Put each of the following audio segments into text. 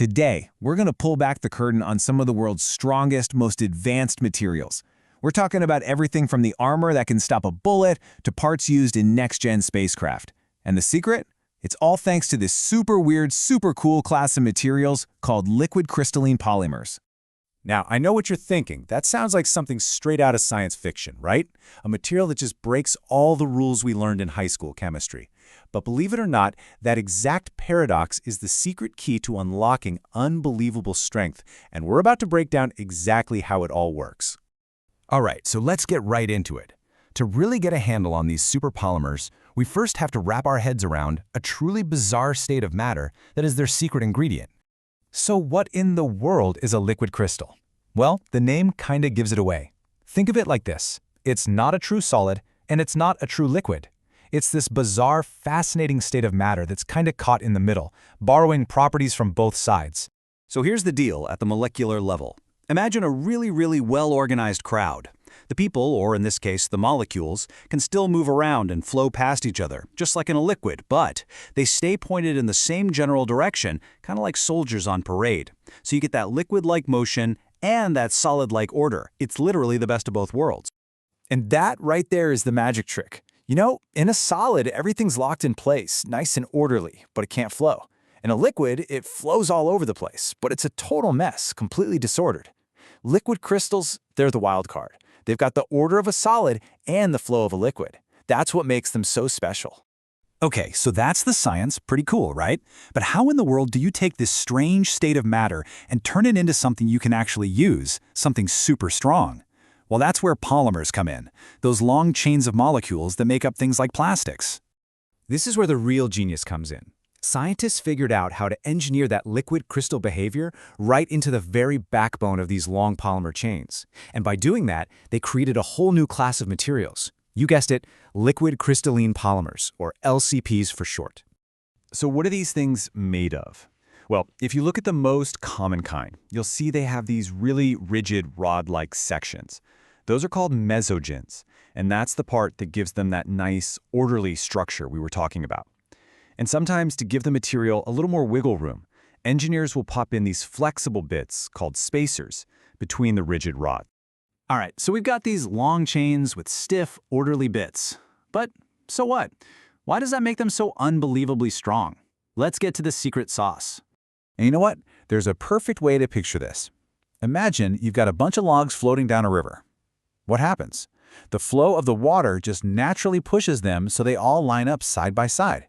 Today, we're going to pull back the curtain on some of the world's strongest, most advanced materials. We're talking about everything from the armor that can stop a bullet to parts used in next-gen spacecraft. And the secret? It's all thanks to this super weird, super cool class of materials called liquid crystalline polymers. Now, I know what you're thinking. That sounds like something straight out of science fiction, right? A material that just breaks all the rules we learned in high school chemistry. But believe it or not, that exact paradox is the secret key to unlocking unbelievable strength, and we're about to break down exactly how it all works. All right, so let's get right into it. To really get a handle on these superpolymers, we first have to wrap our heads around a truly bizarre state of matter that is their secret ingredient. So what in the world is a liquid crystal? Well, the name kinda gives it away. Think of it like this. It's not a true solid, and it's not a true liquid. It's this bizarre, fascinating state of matter that's kinda caught in the middle, borrowing properties from both sides. So here's the deal at the molecular level. Imagine a really well-organized crowd. The people, or in this case, the molecules, can still move around and flow past each other, just like in a liquid, but they stay pointed in the same general direction, kind of like soldiers on parade. So you get that liquid-like motion and that solid-like order. It's literally the best of both worlds. And that right there is the magic trick. You know, in a solid, everything's locked in place, nice and orderly, but it can't flow. In a liquid, it flows all over the place, but it's a total mess, completely disordered. Liquid crystals, they're the wild card. They've got the order of a solid and the flow of a liquid. That's what makes them so special. Okay, so that's the science, pretty cool, right? But how in the world do you take this strange state of matter and turn it into something you can actually use, something super strong? Well, that's where polymers come in, those long chains of molecules that make up things like plastics. This is where the real genius comes in. Scientists figured out how to engineer that liquid crystal behavior right into the very backbone of these long polymer chains. And by doing that, they created a whole new class of materials. You guessed it, liquid crystalline polymers, or LCPs for short. So what are these things made of? Well, if you look at the most common kind, you'll see they have these really rigid rod-like sections. Those are called mesogens, and that's the part that gives them that nice, orderly structure we were talking about. And sometimes, to give the material a little more wiggle room, engineers will pop in these flexible bits called spacers between the rigid rod. All right, so we've got these long chains with stiff, orderly bits. But so what? Why does that make them so unbelievably strong? Let's get to the secret sauce. And you know what? There's a perfect way to picture this. Imagine you've got a bunch of logs floating down a river. What happens? The flow of the water just naturally pushes them so they all line up side by side.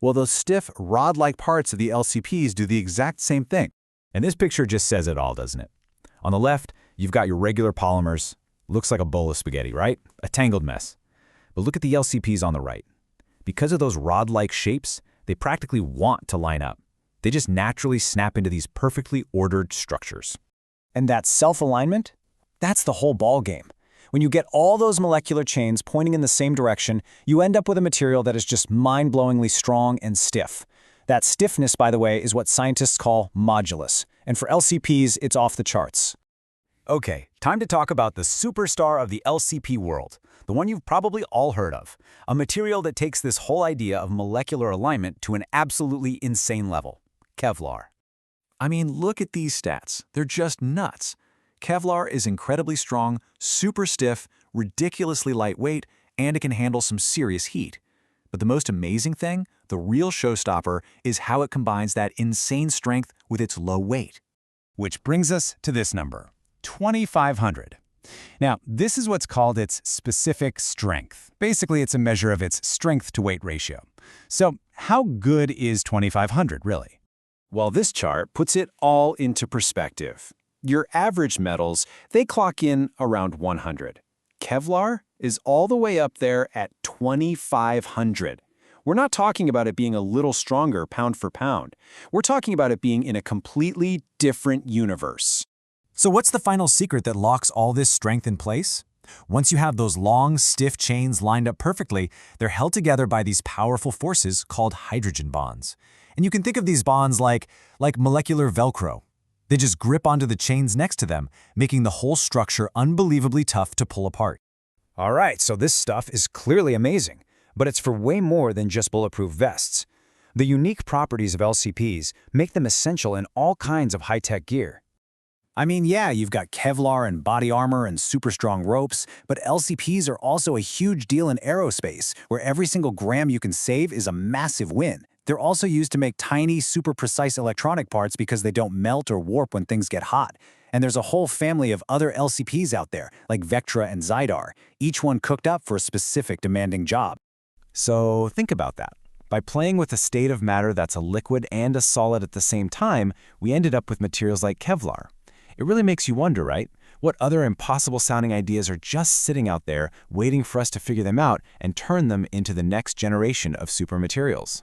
Well, those stiff, rod-like parts of the LCPs do the exact same thing. And this picture just says it all, doesn't it? On the left, you've got your regular polymers. Looks like a bowl of spaghetti, right? A tangled mess. But look at the LCPs on the right. Because of those rod-like shapes, they practically want to line up. They just naturally snap into these perfectly ordered structures. And that self-alignment? That's the whole ballgame. When you get all those molecular chains pointing in the same direction, you end up with a material that is just mind-blowingly strong and stiff. That stiffness, by the way, is what scientists call modulus. And for LCPs, it's off the charts. Okay, time to talk about the superstar of the LCP world, the one you've probably all heard of, a material that takes this whole idea of molecular alignment to an absolutely insane level, Kevlar. I mean, look at these stats. They're just nuts. Kevlar is incredibly strong, super stiff, ridiculously lightweight, and it can handle some serious heat. But the most amazing thing, the real showstopper, is how it combines that insane strength with its low weight. Which brings us to this number, 2,500. Now, this is what's called its specific strength. Basically, it's a measure of its strength-to-weight ratio. So, how good is 2,500, really? Well, this chart puts it all into perspective. Your average metals, they clock in around 100. Kevlar is all the way up there at 2,500. We're not talking about it being a little stronger pound for pound. We're talking about it being in a completely different universe. So what's the final secret that locks all this strength in place? Once you have those long, stiff chains lined up perfectly, they're held together by these powerful forces called hydrogen bonds. And you can think of these bonds like molecular Velcro. They just grip onto the chains next to them, making the whole structure unbelievably tough to pull apart. All right, so this stuff is clearly amazing, but it's for way more than just bulletproof vests. The unique properties of LCPs make them essential in all kinds of high-tech gear. I mean, yeah, you've got Kevlar and body armor and super strong ropes, but LCPs are also a huge deal in aerospace, where every single gram you can save is a massive win. They're also used to make tiny, super precise electronic parts because they don't melt or warp when things get hot. And there's a whole family of other LCPs out there, like Vectra and Zidar, each one cooked up for a specific demanding job. So think about that. By playing with a state of matter that's a liquid and a solid at the same time, we ended up with materials like Kevlar. It really makes you wonder, right? What other impossible-sounding ideas are just sitting out there, waiting for us to figure them out and turn them into the next generation of supermaterials?